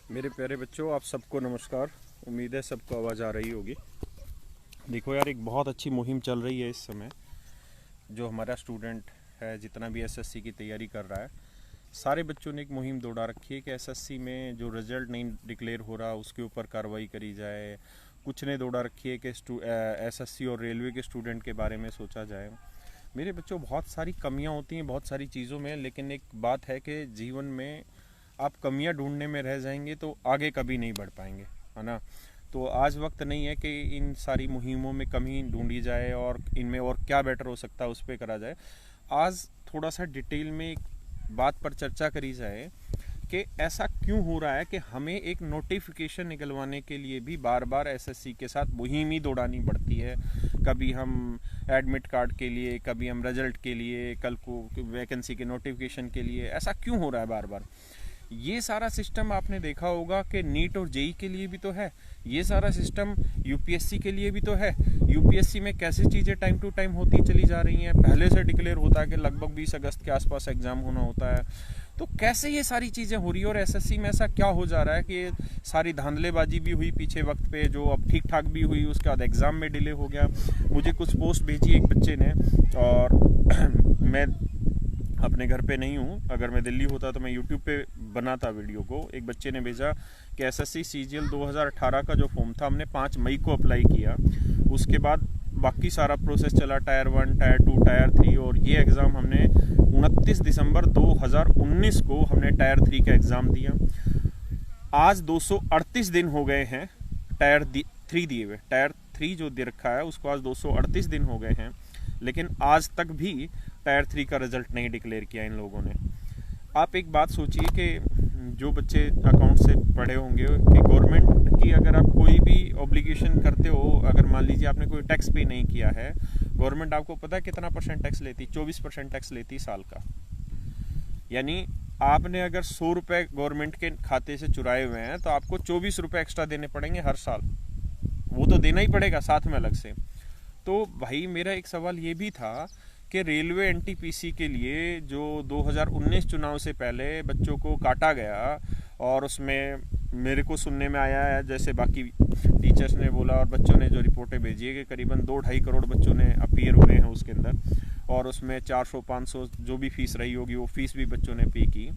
मेरे प्यारे बच्चों, आप सबको नमस्कार। उम्मीद है सबको आवाज़ आ रही होगी। देखो यार, एक बहुत अच्छी मुहिम चल रही है इस समय। जो हमारा स्टूडेंट है, जितना भी एसएससी की तैयारी कर रहा है, सारे बच्चों ने एक मुहिम दौड़ा रखी है कि एसएससी में जो रिजल्ट नहीं डिक्लेयर हो रहा उसके ऊपर कार्रवाई करी जाए। कुछ ने दौड़ा रखी है कि एसएससी और रेलवे के स्टूडेंट के बारे में सोचा जाए। मेरे बच्चों, बहुत सारी कमियां होती हैं बहुत सारी चीज़ों में, लेकिन एक बात है कि जीवन में आप कमियां ढूंढने में रह जाएंगे तो आगे कभी नहीं बढ़ पाएंगे, है ना। तो आज वक्त नहीं है कि इन सारी मुहिमों में कमी ढूंढी जाए और इनमें और क्या बेटर हो सकता है उस पर करा जाए। आज थोड़ा सा डिटेल में एक बात पर चर्चा करी जाए कि ऐसा क्यों हो रहा है कि हमें एक नोटिफिकेशन निकलवाने के लिए भी बार बार एसएससी के साथ मुहिम ही दौड़ानी पड़ती है। कभी हम एडमिट कार्ड के लिए, कभी हम रिजल्ट के लिए, कल को वैकेंसी के नोटिफिकेशन के लिए। ऐसा क्यों हो रहा है बार बार? ये सारा सिस्टम आपने देखा होगा कि नीट और जेई के लिए भी तो है, ये सारा सिस्टम यूपीएससी के लिए भी तो है। यूपीएससी में कैसी चीज़ें टाइम टू टाइम होती चली जा रही हैं। पहले से डिक्लेयर होता है कि लगभग 20 अगस्त के आसपास एग्ज़ाम होना होता है। तो कैसे ये सारी चीज़ें हो रही है और एसएससी में ऐसा क्या हो जा रहा है कि सारी धांधलेबाजी भी हुई पीछे वक्त पे, जो अब ठीक ठाक भी हुई, उसके बाद एग्ज़ाम में डिले हो गया। मुझे कुछ पोस्ट भेजी एक बच्चे ने, और मैं अपने घर पे नहीं हूँ। अगर मैं दिल्ली होता तो मैं यूट्यूब पे बनाता वीडियो को। एक बच्चे ने भेजा कि एसएससी सीजीएल 2018 का जो फॉर्म था हमने 5 मई को अप्लाई किया। उसके बाद बाकी सारा प्रोसेस चला, टायर 1, टायर 2, टायर 3, और ये एग्ज़ाम हमने 29 दिसंबर 2019 को हमने टायर 3 का एग्ज़ाम दिया। आज 238 दिन हो गए हैं टायर 3 दिए हुए। टायर 3 जो दे रखा है उसको आज 238 दिन हो गए हैं, लेकिन आज तक भी टायर 3 का रिजल्ट नहीं डिक्लेयर किया इन लोगों ने। आप एक बात सोचिए कि जो बच्चे अकाउंट से पढ़े होंगे कि गवर्नमेंट की अगर आप कोई भी ऑब्लिगेशन करते हो, अगर मान लीजिए आपने कोई टैक्स पे नहीं किया है, गवर्नमेंट आपको पता है कितना % टैक्स लेती? 24% टैक्स लेती साल का। यानी आपने अगर 100 रुपये गवर्नमेंट के खाते से चुराए हुए हैं तो आपको 24 रुपये एक्स्ट्रा देने पड़ेंगे हर साल। वो तो देना ही पड़ेगा साथ में अलग से। तो भाई मेरा एक सवाल ये भी था कि रेलवे एनटीपीसी के लिए जो 2019 चुनाव से पहले बच्चों को काटा गया, और उसमें मेरे को सुनने में आया है, जैसे बाकी टीचर्स ने बोला और बच्चों ने जो रिपोर्टें भेजी है, कि करीबन 2-2.5 करोड़ बच्चों ने अपीयर हुए हैं उसके अंदर, और उसमें 400-500 जो भी फीस रही होगी वो फीस भी बच्चों ने पे की।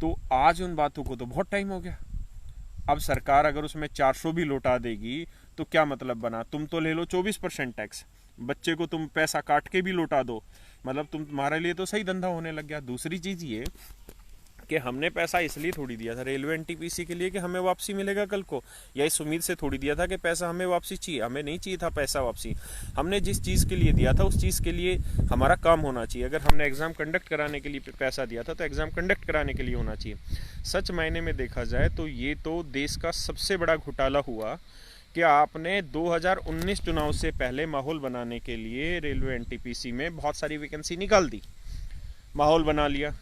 तो आज उन बातों को तो बहुत टाइम हो गया। अब सरकार अगर उसमें 400 भी लौटा देगी तो क्या मतलब बना? तुम तो ले लो 24% टैक्स, बच्चे को तुम पैसा काट के भी लौटा दो, मतलब तुम्हारे लिए तो सही धंधा होने लग गया। दूसरी चीज़ ये कि हमने पैसा इसलिए थोड़ी दिया था रेलवे एनटीपीसी के लिए कि हमें वापसी मिलेगा कल को, या इस उम्मीद से थोड़ी दिया था कि पैसा हमें वापसी चाहिए। हमें नहीं चाहिए था पैसा वापसी। हमने जिस चीज़ के लिए दिया था उस चीज़ के लिए हमारा काम होना चाहिए। अगर हमने एग्ज़ाम कंडक्ट कराने के लिए पैसा दिया था तो एग्ज़ाम कंडक्ट कराने के लिए होना चाहिए। सच मायने में देखा जाए तो ये तो देश का सबसे बड़ा घोटाला हुआ कि आपने 2019 चुनाव से पहले माहौल बनाने के लिए रेलवे एनटीपीसी में बहुत सारी वैकेंसी निकाल दी, माहौल बना लिया,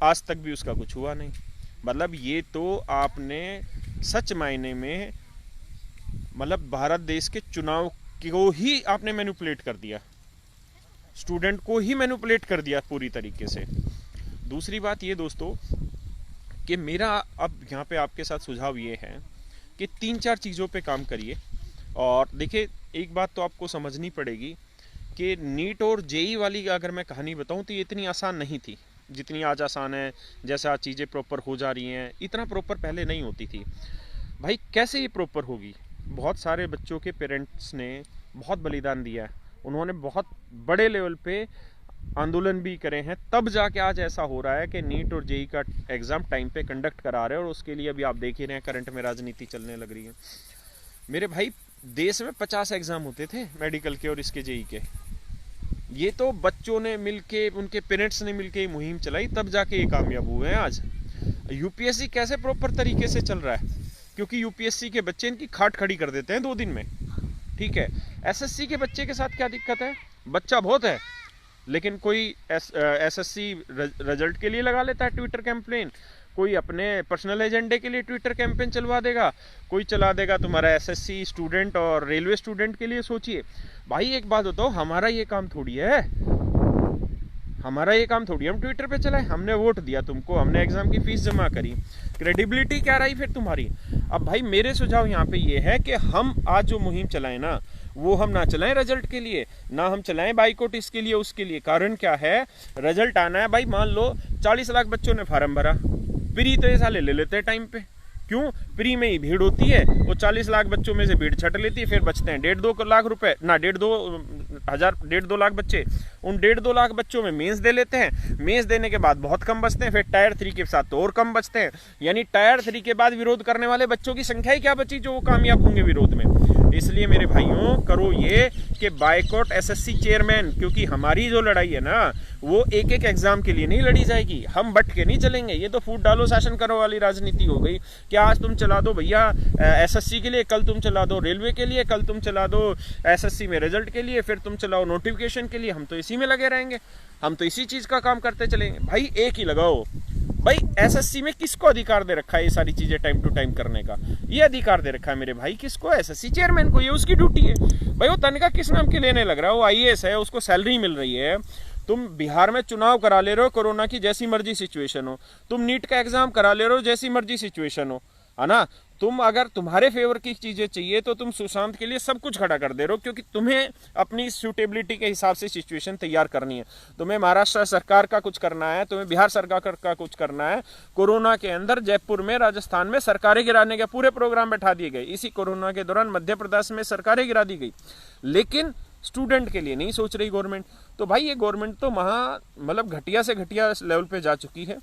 आज तक भी उसका कुछ हुआ नहीं। मतलब ये तो आपने सच मायने में, मतलब भारत देश के चुनाव को ही आपने मैनिपुलेट कर दिया, स्टूडेंट को ही मैनिपुलेट कर दिया पूरी तरीके से। दूसरी बात ये दोस्तों कि मेरा अब यहाँ पे आपके साथ सुझाव ये है कि 3-4 चीज़ों पे काम करिए। और देखिए, एक बात तो आपको समझनी पड़ेगी कि नीट और जेई वाली अगर मैं कहानी बताऊं तो ये इतनी आसान नहीं थी जितनी आज आसान है। जैसे आज चीज़ें प्रॉपर हो जा रही हैं, इतना प्रॉपर पहले नहीं होती थी। भाई कैसे ये प्रॉपर होगी? बहुत सारे बच्चों के पेरेंट्स ने बहुत बलिदान दिया है, उन्होंने बहुत बड़े लेवल पे आंदोलन भी करे हैं, तब जाके आज ऐसा हो रहा है कि नीट और जेई का एग्ज़ाम टाइम पे कंडक्ट करा रहे हैं। और उसके लिए अभी आप देख ही रहे हैं करंट में राजनीति चलने लग रही है। मेरे भाई, देश में 50 एग्ज़ाम होते थे मेडिकल के और इसके जेई के। ये तो बच्चों ने मिलके, उनके पेरेंट्स ने मिलके मुहिम चलाई, तब जाके ये कामयाब हुए हैं। आज यूपीएससी कैसे प्रॉपर तरीके से चल रहा है? क्योंकि यूपीएससी के बच्चे इनकी खाट खड़ी कर देते हैं 2 दिन में, ठीक है। एसएससी के बच्चे के साथ क्या दिक्कत है? बच्चा बहुत है, लेकिन कोई एसएससी रिजल्ट के लिए लगा लेता है ट्विटर कैंपेन, कोई अपने पर्सनल एजेंडे के लिए ट्विटर कैंपेन चलवा देगा, कोई चला देगा तुम्हारा एसएससी स्टूडेंट और रेलवे स्टूडेंट के लिए। सोचिए भाई, एक बात बताओ, हमारा ये काम थोड़ी है। हमारा ये काम थोड़ी हम ट्विटर पे चलाए, हमने वोट दिया तुमको, हमने एग्जाम की फीस जमा करी, क्रेडिबिलिटी क्या रही फिर तुम्हारी। अब भाई मेरे सुझाव यहाँ पे ये है कि हम आज जो मुहिम चलाएं ना, वो हम ना चलाएं रिजल्ट के लिए, ना हम चलाएं बाइकआउट इसके लिए उसके लिए। कारण क्या है, रिजल्ट आना है भाई। मान लो 40 लाख बच्चों ने फार्म भरा, प्री तो ये साले ले लेते हैं टाइम पे। क्यों? प्री में ही भीड़ होती है, वो 40 लाख बच्चों में से भीड़ छट लेती है, फिर बचते हैं 1.5-2 लाख रुपए ना, 1.5 लाख बच्चे। उन 1.5-2 लाख बच्चों में मेंस दे लेते हैं, मेंस देने के बाद बहुत कम बचते हैं, फिर टायर 3 के साथ तो और कम बचते हैं। यानी टायर 3 के बाद विरोध करने वाले बच्चों की संख्या ही क्या बची जो वो कामयाब होंगे विरोध में। इसलिए मेरे भाइयों करो ये कि बाइकआउट एसएससी चेयरमैन, क्योंकि हमारी जो लड़ाई है ना वो एक एक एग्जाम के लिए नहीं लड़ी जाएगी, हम बट के नहीं चलेंगे। ये तो फूट डालो शासन करो वाली राजनीति हो गई कि आज तुम चला दो भैया एसएससी के लिए, कल तुम चला दो रेलवे के लिए, कल तुम चला दो एसएससी में रिजल्ट के लिए, फिर तुम चलाओ नोटिफिकेशन के लिए। हम तो इसी में लगे रहेंगे, हम तो इसी चीज का काम करते चलेंगे। भाई एक ही लगाओ। भाई एसएससी में किसको अधिकार दे रखा है ये सारी चीजें टाइम टू टाइम करने का? ये अधिकार दे रखा है मेरे भाई किसको? एसएससी चेयरमैन को। ये उसकी ड्यूटी है भाई। वो तनख्वाह किस नाम के लेने लग रहा है? वो आईएएस है, उसको सैलरी मिल रही है। तुम बिहार में चुनाव करा ले रहे हो कोरोना की जैसी मर्जी सिचुएशन हो, तुम नीट का एग्जाम करा ले रहे हो जैसी मर्जी सिचुएशन हो, है ना। तुम अगर तुम्हारे फेवर की चीजें चाहिए तो तुम सुशांत के लिए सब कुछ खड़ा कर दे रहे हो, क्योंकि तुम्हें अपनी सूटेबिलिटी के हिसाब से सिचुएशन तैयार करनी है। तुम्हें महाराष्ट्र सरकार का कुछ करना है, तुम्हें बिहार सरकार का कुछ करना है। कोरोना के अंदर जयपुर में, राजस्थान में सरकारें गिराने के पूरे प्रोग्राम बैठा दिए गए। इसी कोरोना के दौरान मध्य प्रदेश में सरकारें गिरा दी गई, लेकिन स्टूडेंट के लिए नहीं सोच रही गवर्नमेंट। तो भाई ये गवर्नमेंट तो मतलब घटिया से घटिया लेवल पे जा चुकी है।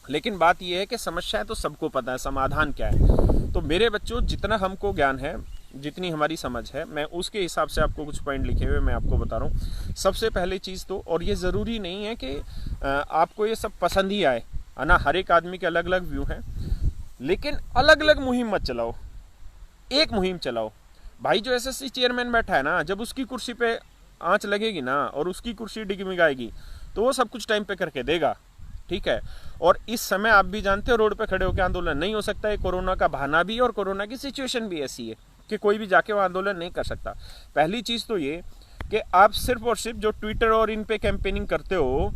लेकिन बात यह है कि समस्याएं तो सबको पता है, समाधान क्या है। तो मेरे बच्चों जितना हमको ज्ञान है, जितनी हमारी समझ है, मैं उसके हिसाब से आपको कुछ पॉइंट लिखे हुए मैं आपको बता रहा हूँ। सबसे पहली चीज़ तो, और ये ज़रूरी नहीं है कि आपको ये सब पसंद ही आए, है ना। हर एक आदमी के अलग अलग व्यू हैं, लेकिन अलग अलग मुहिम मत चलाओ, एक मुहिम चलाओ। भाई जो एसएससी चेयरमैन बैठा है ना, जब उसकी कुर्सी पे आंच लगेगी ना और उसकी कुर्सी डिगमिगाएगी तो वो सब कुछ टाइम पे करके देगा, ठीक है। और इस समय आप भी जानते हो रोड पे खड़े होकर आंदोलन नहीं हो सकता है। कोरोना का बहाना भी और कोरोना की सिचुएशन भी ऐसी है कि कोई भी जाके वो आंदोलन नहीं कर सकता। पहली चीज़ तो ये कि आप सिर्फ और सिर्फ जो ट्विटर और इन पे कैंपेनिंग करते हो,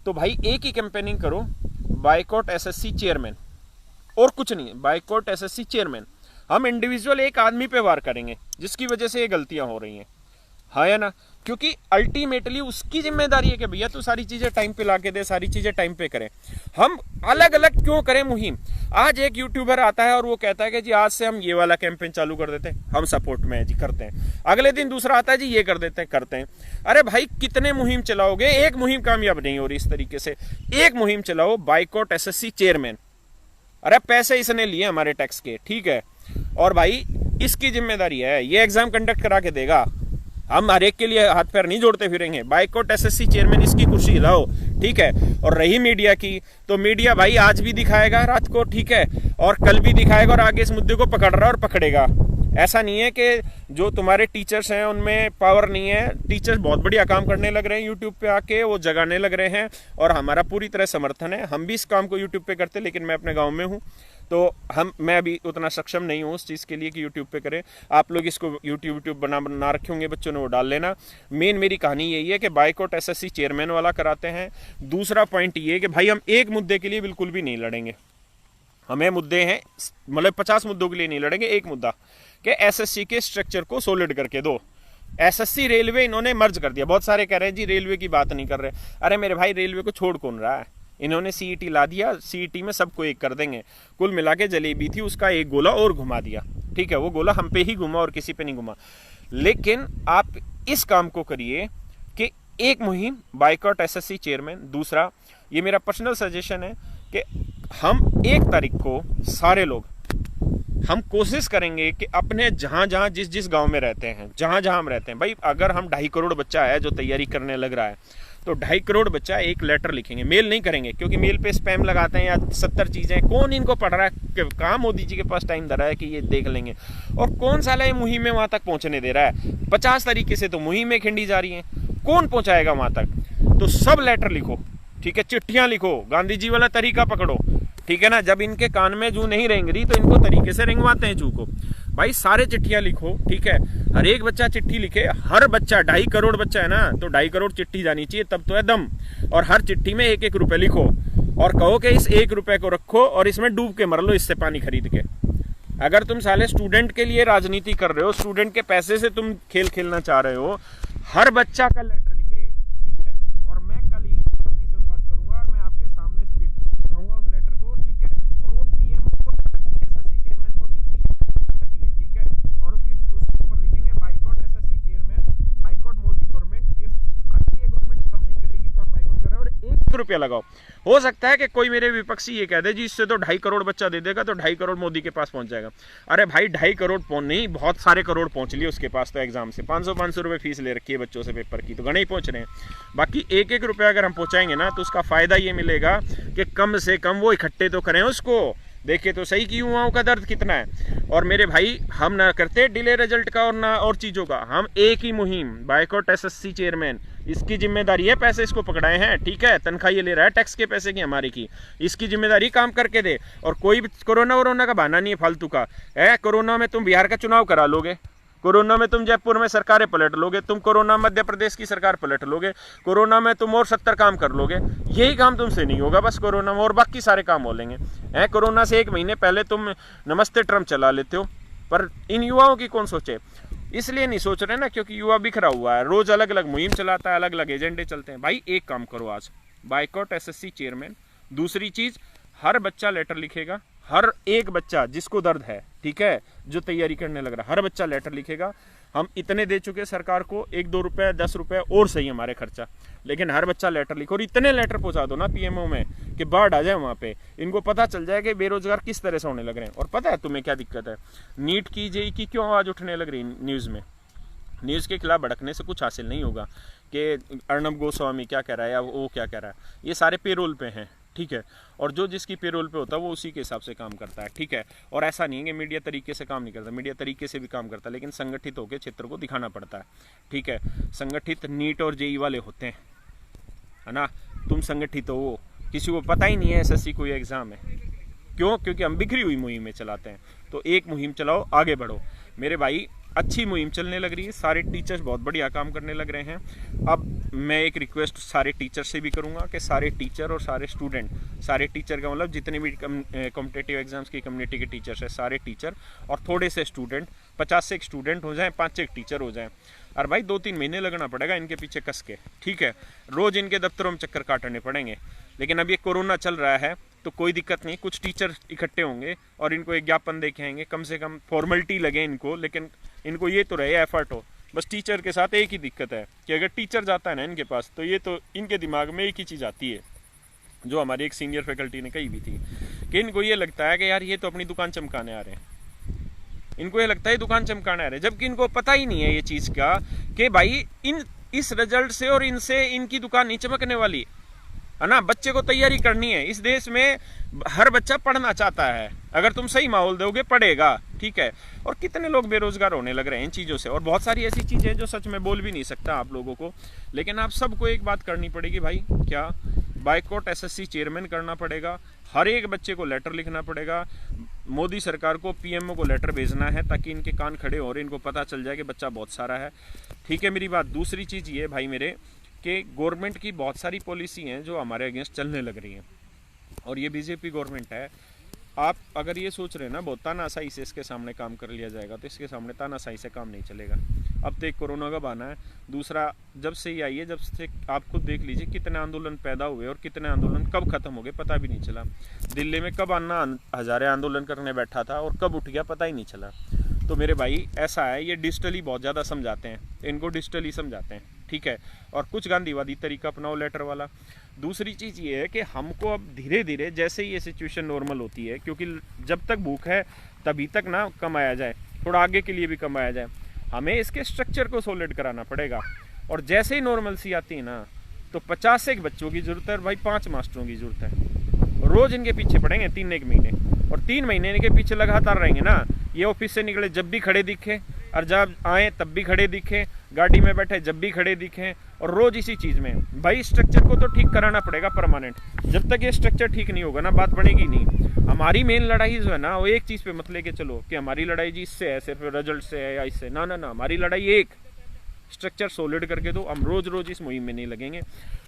तो भाई एक ही कैंपेनिंग करो, बाइकआउट एसएससी चेयरमैन, और कुछ नहीं है। Boycott SSC chairman. हम इंडिविजुअल एक आदमी पे वार करेंगे जिसकी वजह से ये गलतियां हो रही हैं, हाँ या ना। क्योंकि अल्टीमेटली उसकी जिम्मेदारी है कि भैया तू सारी चीजें टाइम पे लाके दे, सारी चीजें टाइम पे करें। हम अलग अलग क्यों करें मुहिम? आज एक यूट्यूबर आता है और वो कहता है कि जी आज से हम ये वाला कैंपेन चालू कर देते हैं, हम सपोर्ट में है जी, करते हैं। अगले दिन दूसरा आता है जी ये कर देते हैं, करते हैं। अरे भाई कितने मुहिम चलाओगे? एक मुहिम कामयाब नहीं हो रही इस तरीके से। एक मुहिम चलाओ, बाइकआउट एसएससी चेयरमैन। अरे पैसे इसने लिए हमारे टैक्स के, ठीक है, और भाई इसकी जिम्मेदारी है, ये एग्जाम कंडक्ट करा के देगा। हम हर एक के लिए हाथ पैर नहीं जोड़ते फिरेंगे। बाइकआउट एसएससी चेयरमैन, इसकी कुर्सी हिलाओ, ठीक है। और रही मीडिया की, तो मीडिया भाई आज भी दिखाएगा रात को, ठीक है, और कल भी दिखाएगा, और आगे इस मुद्दे को पकड़ रहा है और पकड़ेगा। ऐसा नहीं है कि जो तुम्हारे टीचर्स हैं उनमें पावर नहीं है। टीचर्स बहुत बढ़िया काम करने लग रहे हैं यूट्यूब पे आके, वो जगाने लग रहे हैं, और हमारा पूरी तरह समर्थन है। हम भी इस काम को यूट्यूब पे करते, लेकिन मैं अपने गाँव में हूँ, तो मैं अभी उतना सक्षम नहीं हूँ उस चीज़ के लिए कि यूट्यूब पे करें। आप लोग इसको यूट्यूब बना रखे होंगे बच्चों ने, वो डाल लेना। मेन मेरी कहानी यही है कि बाइकआउट एसएससी चेयरमैन वाला कराते हैं। दूसरा पॉइंट ये है कि भाई हम एक मुद्दे के लिए बिल्कुल भी नहीं लड़ेंगे। हमें मुद्दे हैं, मतलब 50 मुद्दों के लिए नहीं लड़ेंगे। एक मुद्दा कि एसएससी के स्ट्रक्चर को सॉलिड करके दो। एसएससी रेलवे इन्होंने मर्ज कर दिया। बहुत सारे कह रहे हैं जी रेलवे की बात नहीं कर रहे। अरे मेरे भाई रेलवे को छोड़ कौन रहा है? इन्होंने सीईटी ला दिया, सीईटी में सबको एक कर देंगे। कुल मिला के जलेबी थी, उसका एक गोला और घुमा दिया, ठीक है। वो गोला हम पे ही घुमा और किसी पे नहीं घुमा। लेकिन आप इस काम को करिए कि एक मुहिम बाइकआउट एसएससी चेयरमैन। दूसरा, ये मेरा पर्सनल सजेशन है कि हम 1 तारीख को सारे लोग हम कोशिश करेंगे कि अपने जहाँ जहाँ जिस गांव में रहते हैं, जहाँ जहाँ हम रहते हैं, भाई अगर हम 2.5 करोड़ बच्चा है जो तैयारी करने लग रहा है, तो 2.5 करोड़ बच्चा एक लेटर लिखेंगे। मेल नहीं करेंगे, क्योंकि मेल पे स्पैम लगाते हैं या 70 चीज़ें। कौन इनको पढ़ रहा है? कहाँ मोदी जी के पास टाइम दे रहा है कि ये देख लेंगे? और कौन साला ये मुहिम में वहाँ तक पहुँचने दे रहा है? 50 तरीके से तो मुहिमें खिंडी जा रही हैं, कौन पहुँचाएगा वहाँ तक? तो सब लेटर लिखो, ठीक है, चिट्ठियाँ लिखो, गांधी जी वाला तरीका पकड़ो, ठीक है ना। जब इनके कान में जू नहीं रेंग रही तो इनको तरीके से रेंगवाते हैं जू को। भाई सारे चिट्ठियां लिखो, ठीक है, हर एक बच्चा चिट्ठी लिखे, हर बच्चा 2.5 करोड़ बच्चा है ना, तो 2.5 करोड़ चिट्ठी जानी चाहिए, तब तो है दम। और हर चिट्ठी में 1-1 रुपए लिखो और कहो कि इस 1 रुपए को रखो और इसमें डूब के मर लो इससे पानी खरीद के। अगर तुम साले स्टूडेंट के लिए राजनीति कर रहे हो, स्टूडेंट के पैसे से तुम खेल खेलना चाह रहे हो, हर बच्चा का लेटर लिखे, ठीक है, और मैं कल ही की शुरुआत करूंगा और मैं आपके सामने स्पीड दिखाऊंगा उस लेटर को, ठीक है, और वो पीएम को एसएससी चेयरमैन को नहीं चाहिए, ठीक है, और उसके ऊपर लिखेंगे boycott SSC chairman, boycott Modi government. ये गवर्नमेंट काम नहीं करेगी तो हम बाइकआउट करें और 1 रुपया लगाओ। हो सकता है कि कोई मेरे विपक्षी ये कह दे जी इससे तो 2.5 करोड़ बच्चा दे देगा तो 2.5 करोड़ मोदी के पास पहुंच जाएगा। अरे भाई 2.5 करोड़ नहीं, बहुत सारे करोड़ पहुंच लिए उसके पास तो एग्जाम से। 500 रुपए फीस ले रखी है बच्चों से पेपर की, तो घने ही पहुंच रहे हैं। बाकी 1-1 रुपया अगर हम पहुंचाएंगे ना तो उसका फायदा ये मिलेगा कि कम से कम वो इकट्ठे तो करें उसको। देखिए तो सही कि युवाओं का दर्द कितना है। और मेरे भाई हम ना करते डिले रिजल्ट का और ना और चीज़ों का, हम एक ही मुहिम बाइकआउट एसएससी चेयरमैन, इसकी जिम्मेदारी है, पैसे इसको पकड़ाए हैं, ठीक है, तनख्वाह ये ले रहा है टैक्स के पैसे की हमारी की, इसकी जिम्मेदारी काम करके दे। और कोई कोरोना का बहाना नहीं है फालतू का है। कोरोना में तुम बिहार का चुनाव करा लोगे, कोरोना में तुम जयपुर में सरकारें पलट लोगे, तुम कोरोना मध्य प्रदेश की सरकार पलट लोगे, कोरोना में तुम और 70 काम कर लोगे। यही काम तुमसे नहीं होगा बस कोरोना में, और बाकी सारे काम हो लेंगे। कोरोना से 1 महीने पहले तुम नमस्ते ट्रम्प चला लेते हो, पर इन युवाओं की कौन सोचे? इसलिए नहीं सोच रहे ना क्योंकि युवा बिखरा हुआ है, रोज अलग अलग मुहिम चलाता है, अलग अलग एजेंडे चलते हैं। भाई एक काम करो आज, बाइकआउट एसएससी चेयरमैन। दूसरी चीज, हर बच्चा लेटर लिखेगा, हर एक बच्चा जिसको दर्द है, ठीक है, जो तैयारी करने लग रहा है, हर बच्चा लेटर लिखेगा। हम इतने दे चुके सरकार को, 1-2 रुपए 10 रुपए और सही हमारे खर्चा, लेकिन हर बच्चा लेटर लिखो। और इतने लेटर पहुंचा दो ना पीएमओ में कि बाढ़ आ जाए वहां पे, इनको पता चल जाए कि बेरोजगार किस तरह से होने लग रहे हैं। और पता है तुम्हें क्या दिक्कत है? नीट की जेई की क्यों आवाज उठने लग रही न्यूज में? न्यूज़ के खिलाफ भड़कने से कुछ हासिल नहीं होगा कि अर्नब गोस्वामी क्या कह रहा है या वो क्या कह रहा है। ये सारे पेरोल पे हैं, ठीक है, और जो जिसकी पेरोल पे होता है वो उसी के हिसाब से काम करता है, ठीक है। और ऐसा नहीं है कि मीडिया तरीके से काम नहीं करता, मीडिया तरीके से भी काम करता है, लेकिन संगठित होकर क्षेत्र को दिखाना पड़ता है, ठीक है। संगठित नीट और जेई वाले होते हैं, है ना। तुम संगठित हो, किसी को पता ही नहीं है एसएससी कोई एग्जाम है। क्यों? क्योंकि हम बिखरी हुई मुहिम में चलाते हैं। तो एक मुहिम चलाओ, आगे बढ़ो मेरे भाई। अच्छी मुहिम चलने लग रही है, सारे टीचर्स बहुत बढ़िया काम करने लग रहे हैं। अब मैं एक रिक्वेस्ट सारे टीचर से भी करूंगा कि सारे टीचर और सारे स्टूडेंट, सारे टीचर का मतलब जितने भी कॉम्पिटिटिव एग्जाम्स की कम्युनिटी के टीचर्स हैं, सारे टीचर और थोड़े से स्टूडेंट, 50 से एक स्टूडेंट हो जाएं, 5 से एक टीचर हो जाएं। और भाई 2-3 महीने लगना पड़ेगा इनके पीछे कस के, ठीक है। रोज इनके दफ्तरों में चक्कर काटने पड़ेंगे। लेकिन अब ये कोरोना चल रहा है तो कोई दिक्कत नहीं, कुछ टीचर इकट्ठे होंगे और इनको एक ज्ञापन दे के आएंगे, कम से कम फॉर्मेलिटी लगे इनको, लेकिन इनको ये तो रहे एफर्ट हो। बस टीचर के साथ एक ही दिक्कत है कि अगर टीचर जाता है ना इनके पास, तो ये तो इनके दिमाग में एक ही चीज़ आती है जो हमारी एक सीनियर फैकल्टी ने कही भी थी कि इनको ये लगता है कि यार ये तो अपनी दुकान चमकाने आ रहे हैं। इनको ये लगता है दुकान चमकाने आ रहे हैं, जबकि इनको पता ही नहीं है ये चीज़ का कि भाई इस रिजल्ट से और इनसे इनकी दुकान नहीं चमकने वाली, है ना। बच्चे को तैयारी करनी है। इस देश में हर बच्चा पढ़ना चाहता है, अगर तुम सही माहौल दोगे पढ़ेगा, ठीक है। और कितने लोग बेरोजगार होने लग रहे हैं इन चीज़ों से, और बहुत सारी ऐसी चीज़ें जो सच में बोल भी नहीं सकता आप लोगों को। लेकिन आप सबको एक बात करनी पड़ेगी भाई, क्या? बाइकआउट एसएससी चेयरमैन करना पड़ेगा, हर एक बच्चे को लेटर लिखना पड़ेगा, मोदी सरकार को, पीएमओ को लेटर भेजना है ताकि इनके कान खड़े हो और इनको पता चल जाए कि बच्चा बहुत सारा है, ठीक है मेरी बात। दूसरी चीज़ ये भाई मेरे कि गवर्नमेंट की बहुत सारी पॉलिसी हैं जो हमारे अगेंस्ट चलने लग रही हैं, और ये बीजेपी गवर्नमेंट है। आप अगर ये सोच रहे हैं ना बहुत तानाशाही से इसके सामने काम कर लिया जाएगा, तो इसके सामने तानाशाही से काम नहीं चलेगा। अब तो एक कोरोना का बहाना है, दूसरा जब से ये आई है, जब से आप खुद देख लीजिए कितने आंदोलन पैदा हुए और कितने आंदोलन कब खत्म हो गए पता भी नहीं चला। दिल्ली में कब अन्ना हजारे आंदोलन करने बैठा था और कब उठ गया पता ही नहीं चला। तो मेरे भाई ऐसा है, ये डिजिटली बहुत ज़्यादा समझाते हैं, इनको डिजिटली समझाते हैं, ठीक है। और कुछ गांधीवादी तरीका अपनाओ लेटर वाला। दूसरी चीज़ ये है कि हमको अब धीरे धीरे जैसे ही ये सिचुएशन नॉर्मल होती है, क्योंकि जब तक भूख है तभी तक ना कमाया जाए, थोड़ा आगे के लिए भी कमाया जाए, हमें इसके स्ट्रक्चर को सॉलिड कराना पड़ेगा। और जैसे ही नॉर्मल सी आती है ना, तो 50 से एक बच्चों की ज़रूरत है, भाई 5 मास्टरों की ज़रूरत है। रोज़ इनके पीछे पड़ेंगे 3 महीने, और 3 महीने के पीछे लगातार रहेंगे ना, ये ऑफिस से निकले जब भी खड़े दिखे और जब आए तब भी खड़े दिखें, गाड़ी में बैठे जब भी खड़े दिखें, और रोज इसी चीज में। भाई स्ट्रक्चर को तो ठीक कराना पड़ेगा परमानेंट। जब तक ये स्ट्रक्चर ठीक नहीं होगा ना, बात बनेगी नहीं। हमारी मेन लड़ाई जो है ना, वो एक चीज पे मत लेके चलो कि हमारी लड़ाई जी इससे है, सिर्फ रिजल्ट से है या इससे, ना ना ना, हमारी लड़ाई एक स्ट्रक्चर सॉलिड करके दो। हम रोज रोज इस मुहिम में नहीं लगेंगे।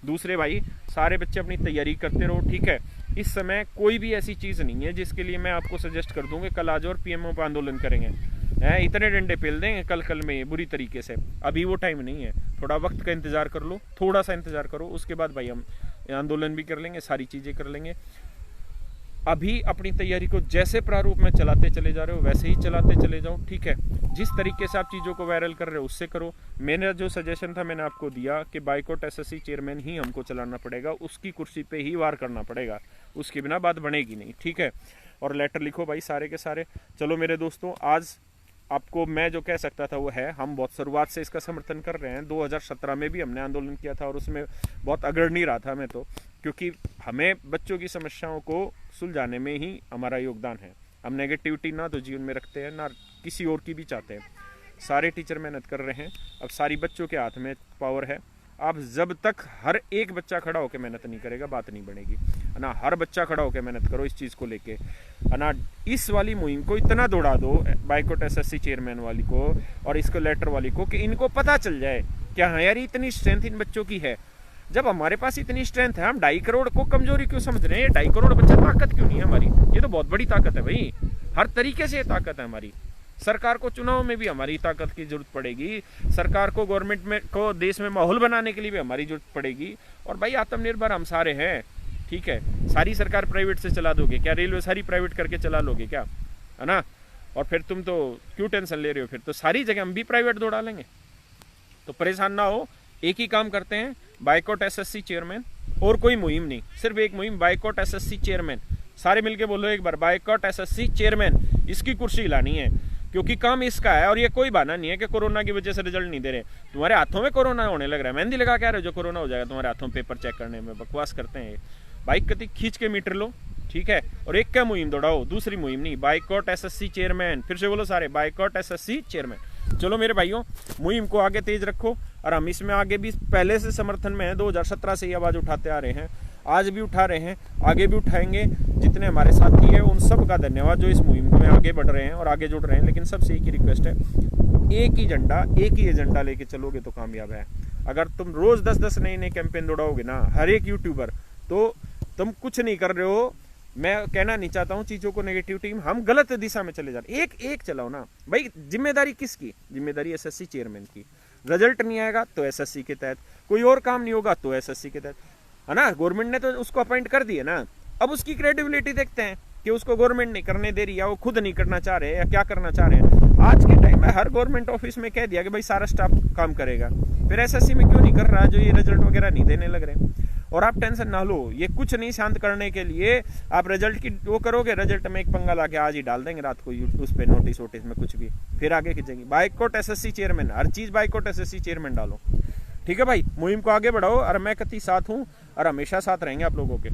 दूसरे भाई, सारे बच्चे अपनी तैयारी करते रहो, ठीक है। इस समय कोई भी ऐसी चीज नहीं है जिसके लिए मैं आपको सजेस्ट कर दूंगा कल आ जाओ और पीएमओ पर आंदोलन करेंगे, इतने डंडे पेल देंगे कल में बुरी तरीके से। अभी वो टाइम नहीं है, थोड़ा वक्त का इंतजार कर लो, थोड़ा सा इंतजार करो, उसके बाद भाई हम आंदोलन भी कर लेंगे, सारी चीजें कर लेंगे। अभी अपनी तैयारी को जैसे प्रारूप में चलाते चले जा रहे हो वैसे ही चलाते चले जाओ, ठीक है। जिस तरीके से आप चीज़ों को वायरल कर रहे हो उससे करो। मेरा जो सजेशन था मैंने आपको दिया कि बाइकॉट एसएससी चेयरमैन ही हमको चलाना पड़ेगा, उसकी कुर्सी पे ही वार करना पड़ेगा, उसके बिना बात बनेगी नहीं, ठीक है। और लेटर लिखो भाई सारे के सारे। चलो मेरे दोस्तों, आज आपको मैं जो कह सकता था वो है, हम बहुत शुरुआत से इसका समर्थन कर रहे हैं। 2017 में भी हमने आंदोलन किया था और उसमें बहुत अग्रणी रहा था मैं तो, क्योंकि हमें बच्चों की समस्याओं को सुलझाने में ही हमारा योगदान है। हम नेगेटिविटी ना तो जीवन में रखते हैं ना किसी और की भी चाहते हैं। सारे टीचर मेहनत कर रहे हैं, अब सारी बच्चों के हाथ में पावर है। आप जब तक हर एक बच्चा खड़ा होकर मेहनत नहीं करेगा बात नहीं बनेगी, है ना। हर बच्चा खड़ा होकर मेहनत करो इस चीज़ को लेके, है ना। इस वाली मुहिम को इतना दौड़ा दो, बाइकॉट एसएससी चेयरमैन वाली को और इसको लेटर वाली को, कि इनको पता चल जाए कि हाँ यार इतनी स्ट्रेंथ इन बच्चों की है। जब हमारे पास इतनी स्ट्रेंथ है, हम 2.5 करोड़ को कमजोरी क्यों समझ रहे हैं? 2.5 करोड़ बच्चा ताकत क्यों नहीं है हमारी? ये तो बहुत बड़ी ताकत है भाई, हर तरीके से ये ताकत है हमारी। सरकार को चुनाव में भी हमारी ताकत की जरूरत पड़ेगी, सरकार को गवर्नमेंट में को देश में माहौल बनाने के लिए भी हमारी जरूरत पड़ेगी। और भाई आत्मनिर्भर हम सारे हैं, ठीक है। सारी सरकार प्राइवेट से चला दोगे क्या? रेलवे सारी प्राइवेट करके चला लोगे क्या, है ना? और फिर तुम तो क्यों टेंशन ले रहे हो? फिर तो सारी जगह हम भी प्राइवेट दौड़ा लेंगे। तो परेशान ना हो, एक ही काम करते हैं, बाइकॉट एसएससी चेयरमैन। और कोई मुहिम नहीं, सिर्फ एक मुहिम, बाइकॉट एसएससी चेयरमैन। सारे मिलके बोलो एक बार, बाइकॉट एसएससी चेयरमैन। इसकी कुर्सी हिलानी है, क्योंकि काम इसका है। और ये कोई बहाना नहीं है कि कोरोना की वजह से रिजल्ट नहीं दे रहे। तुम्हारे हाथों में कोरोना होने लग रहा है, मेहंदी लगा के आ रहे हो जो कोरोना हो जाएगा तुम्हारे हाथों, पेपर चेक करने में बकवास करते हैं। बाइक कति खींच के मीटर लो, ठीक है। और एक क्या मुहिम दौड़ाओ, दूसरी मुहिम नहीं, बाइकॉट एसएससी चेयरमैन। फिर से बोलो सारे, बाइकॉट एसएससी चेयरमैन। चलो मेरे भाइयों, मुहिम को आगे तेज रखो। और हम इसमें आगे भी पहले से समर्थन में है, 2017 से ये आवाज उठाते आ रहे हैं, आज भी उठा रहे हैं, आगे भी उठाएंगे। जितने हमारे साथी हैं उन सब का धन्यवाद जो इस मुहिम में आगे बढ़ रहे हैं और आगे जुड़ रहे हैं। लेकिन सबसे एक ही रिक्वेस्ट है, एक ही झंडा, एक ही एजेंडा लेके चलोगे तो कामयाब है। अगर तुम रोज 10-10 नए कैंपेन दौड़ाओगे ना, हर एक यूट्यूबर, तो तुम कुछ नहीं कर रहे हो। मैं कहना नहीं चाहता हूँ चीजों को नेगेटिविटी, हम गलत दिशा में चले जा रहे। एक चलाओ ना भाई। जिम्मेदारी किसकी? जिम्मेदारी एसएससी चेयरमैन की। रिजल्ट नहीं आएगा तो एसएससी के तहत, कोई और काम नहीं होगा तो एसएससी के तहत, है ना। गवर्नमेंट ने तो उसको अपॉइंट कर दिया ना, अब उसकी क्रेडिबिलिटी देखते हैं कि उसको गवर्नमेंट नहीं करने दे रही, या वो खुद नहीं करना चाह रहे हैं, या क्या करना चाह रहे हैं। आज के टाइम में हर गवर्नमेंट ऑफिस में कह दिया कि भाई सारा स्टाफ काम करेगा, फिर एसएससी में क्यों नहीं कर रहा जो ये रिजल्ट वगैरह नहीं देने लग रहे। और आप टेंशन ना लो, ये कुछ नहीं, शांत करने के लिए आप रिजल्ट की वो करोगे, रिजल्ट में एक पंगा लाके आज ही डाल देंगे रात को उस पे नोटिस वोटिस में कुछ भी, फिर आगे खींचेंगे। बाइकॉट एसएससी चेयरमैन, हर चीज बाइकॉट एसएससी चेयरमैन डालो, ठीक है भाई। मुहिम को आगे बढ़ाओ और मैं कति साथ हूँ और हमेशा साथ रहेंगे आप लोगों के।